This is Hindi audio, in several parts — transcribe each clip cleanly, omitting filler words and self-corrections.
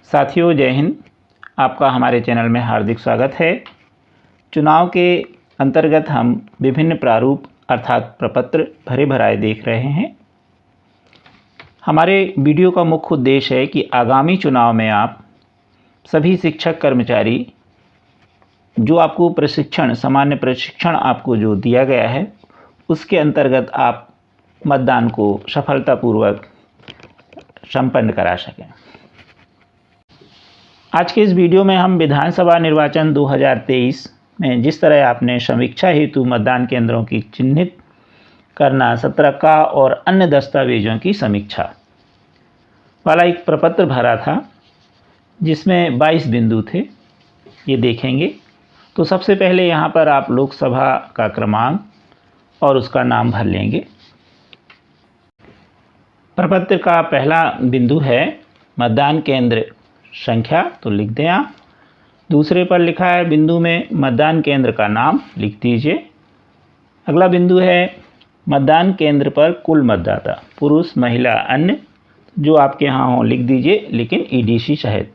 साथियों, जय हिंद। आपका हमारे चैनल में हार्दिक स्वागत है। चुनाव के अंतर्गत हम विभिन्न प्रारूप अर्थात प्रपत्र भरे भराए देख रहे हैं। हमारे वीडियो का मुख्य उद्देश्य है कि आगामी चुनाव में आप सभी शिक्षक कर्मचारी जो आपको सामान्य प्रशिक्षण आपको जो दिया गया है, उसके अंतर्गत आप मतदान को सफलतापूर्वक संपन्न करा सकें। आज के इस वीडियो में हम विधानसभा निर्वाचन 2023 में जिस तरह आपने समीक्षा हेतु मतदान केंद्रों की चिन्हित करना, सतर्कता और अन्य दस्तावेजों की समीक्षा वाला एक प्रपत्र भरा था, जिसमें 22 बिंदु थे, ये देखेंगे। तो सबसे पहले यहाँ पर आप लोकसभा का क्रमांक और उसका नाम भर लेंगे। प्रपत्र का पहला बिंदु है मतदान केंद्र संख्या, तो लिख दें आप। दूसरे पर लिखा है बिंदु में मतदान केंद्र का नाम, लिख दीजिए। अगला बिंदु है मतदान केंद्र पर कुल मतदाता, पुरुष महिला अन्य, जो आपके यहाँ हो लिख दीजिए, लेकिन ईडीसी सहित।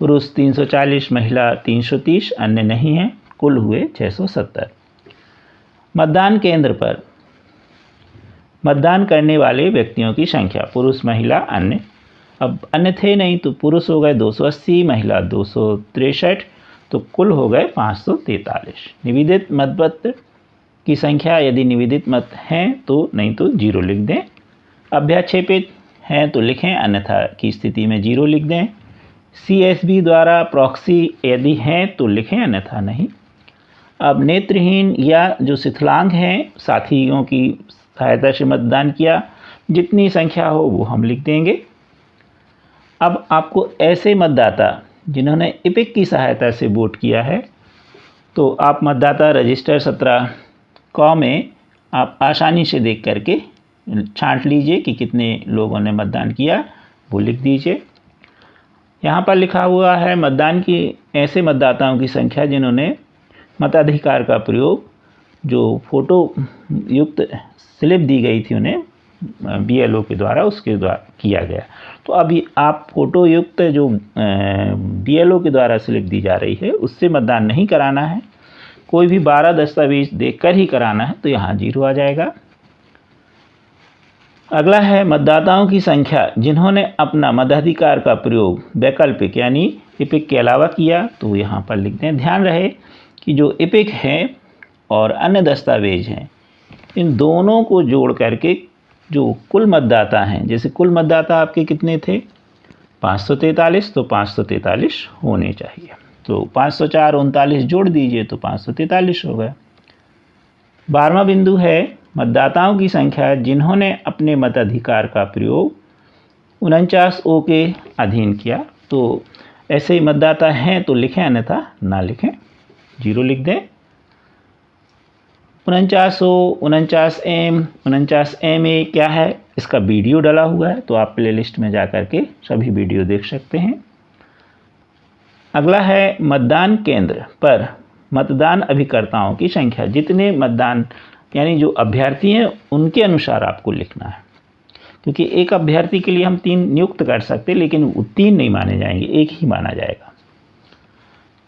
पुरुष 340, महिला 330, अन्य नहीं है, कुल हुए 670। मतदान केंद्र पर मतदान करने वाले व्यक्तियों की संख्या, पुरुष महिला अन्य। अब अन्य थे नहीं तो पुरुष हो गए 280, महिला 263, तो कुल हो गए 543। निवेदित मतपत्र की संख्या, यदि निवेदित मत हैं तो, नहीं तो 0 लिख दें। अभ्याक्षेपित हैं तो लिखें, अन्यथा की स्थिति में 0 लिख दें। CSB द्वारा प्रॉक्सी यदि हैं तो लिखें, अन्यथा नहीं। अब नेत्रहीन या जो शिथिलांग हैं, साथियों की सहायता से मतदान किया, जितनी संख्या हो वो हम लिख देंगे। अब आपको ऐसे मतदाता जिन्होंने इपिक की सहायता से वोट किया है, तो आप मतदाता रजिस्टर 17 क में आप आसानी से देख करके छांट लीजिए कि कितने लोगों ने मतदान किया, वो लिख दीजिए। यहाँ पर लिखा हुआ है मतदान की ऐसे मतदाताओं की संख्या जिन्होंने मताधिकार का प्रयोग, जो फोटो युक्त स्लिप दी गई थी उन्हें BLO के द्वारा, उसके द्वारा किया गया। तो अभी आप फोटो युक्त जो BLO के द्वारा स्लिप दी जा रही है, उससे मतदान नहीं कराना है, कोई भी 12 दस्तावेज देखकर ही कराना है, तो यहाँ 0 आ जाएगा। अगला है मतदाताओं की संख्या जिन्होंने अपना मताधिकार का प्रयोग वैकल्पिक यानी इपिक के अलावा किया, तो यहाँ पर लिख दें। ध्यान रहे कि जो इपिक है और अन्य दस्तावेज हैं, इन दोनों को जोड़ करके जो कुल मतदाता हैं, जैसे कुल मतदाता आपके कितने थे 543, तो 543 होने चाहिए। तो 504 39 जोड़ दीजिए तो 543 हो गया। 12वां बिंदु है मतदाताओं की संख्या जिन्होंने अपने मताधिकार का प्रयोग 49O के अधीन किया, तो ऐसे मतदाता हैं तो लिखें, अन्यथा ना लिखें, 0 लिख दें। 49O 49M 49MA क्या है, इसका वीडियो डला हुआ है, तो आप प्लेलिस्ट में जा कर के सभी वीडियो देख सकते हैं। अगला है मतदान केंद्र पर मतदान अभिकर्ताओं की संख्या, जितने मतदान यानी जो अभ्यर्थी हैं उनके अनुसार आपको लिखना है, क्योंकि एक अभ्यर्थी के लिए हम 3 नियुक्त कर सकते हैं, लेकिन वो 3 नहीं माने जाएंगे, एक ही माना जाएगा।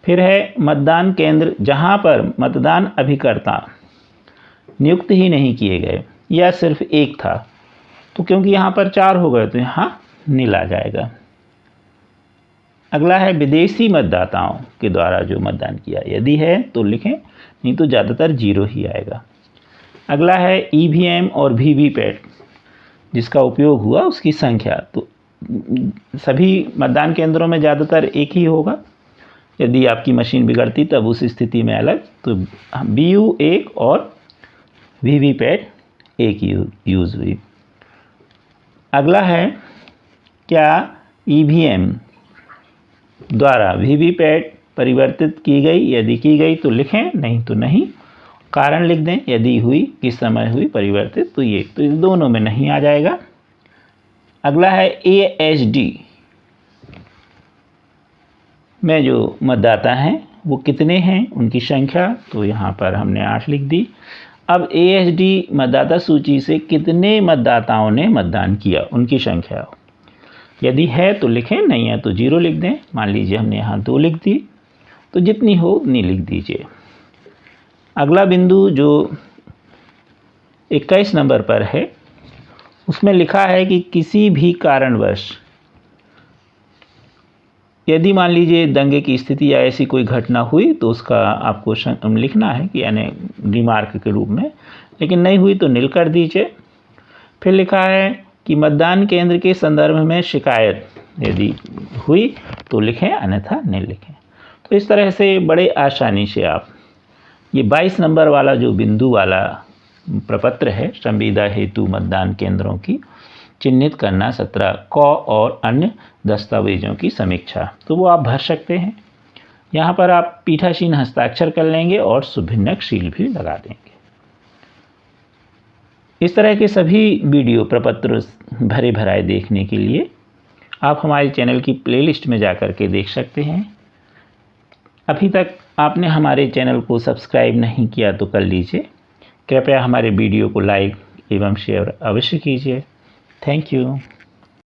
फिर है मतदान केंद्र जहां पर मतदान अभिकर्ता नियुक्त ही नहीं किए गए या सिर्फ एक था, तो क्योंकि यहाँ पर 4 हो गए तो यहाँ नील आ जाएगा। अगला है विदेशी मतदाताओं के द्वारा जो मतदान किया, यदि है तो लिखें, नहीं तो ज़्यादातर 0 ही आएगा। अगला है EVM और VVPAT जिसका उपयोग हुआ उसकी संख्या, तो सभी मतदान केंद्रों में ज़्यादातर एक ही होगा। यदि आपकी मशीन बिगड़ती तब उस स्थिति में अलग, तो BU 1 और VVPAT एक यूज़ हुई। अगला है क्या EVM द्वारा VVPAT परिवर्तित की गई, यदि की गई तो लिखें, नहीं तो नहीं, कारण लिख दें। यदि हुई, किस समय हुई परिवर्तित, तो ये तो इन दोनों में नहीं आ जाएगा। अगला है ASD में जो मतदाता हैं वो कितने हैं, उनकी संख्या, तो यहाँ पर हमने 8 लिख दी। अब ASD मतदाता सूची से कितने मतदाताओं ने मतदान किया, उनकी संख्या। यदि है तो लिखें, नहीं है तो 0 लिख दें। मान लीजिए हमने यहाँ 2 लिख दी, तो जितनी हो उतनी लिख दीजिए। अगला बिंदु जो 21 नंबर पर है, उसमें लिखा है कि किसी भी कारणवश यदि मान लीजिए दंगे की स्थिति या ऐसी कोई घटना हुई तो उसका आपको लिखना है कि यानी रिमार्क के रूप में, लेकिन नहीं हुई तो नील कर दीजिए। फिर लिखा है कि मतदान केंद्र के संदर्भ में शिकायत यदि हुई तो लिखें, अन्यथा नहीं लिखें। तो इस तरह से बड़े आसानी से आप ये 22 नंबर वाला जो बिंदु वाला प्रपत्र है, संविदा हेतु मतदान केंद्रों की चिन्हित करना 17 क और अन्य दस्तावेजों की समीक्षा, तो वो आप भर सकते हैं। यहाँ पर आप पीठासीन हस्ताक्षर कर लेंगे और शुभभिन्नक सील भी लगा देंगे। इस तरह के सभी वीडियो प्रपत्र भरे भराए देखने के लिए आप हमारे चैनल की प्लेलिस्ट में जाकर के देख सकते हैं। अभी तक आपने हमारे चैनल को सब्सक्राइब नहीं किया तो कर लीजिए। कृपया हमारे वीडियो को लाइक एवं शेयर अवश्य कीजिए। Thank you.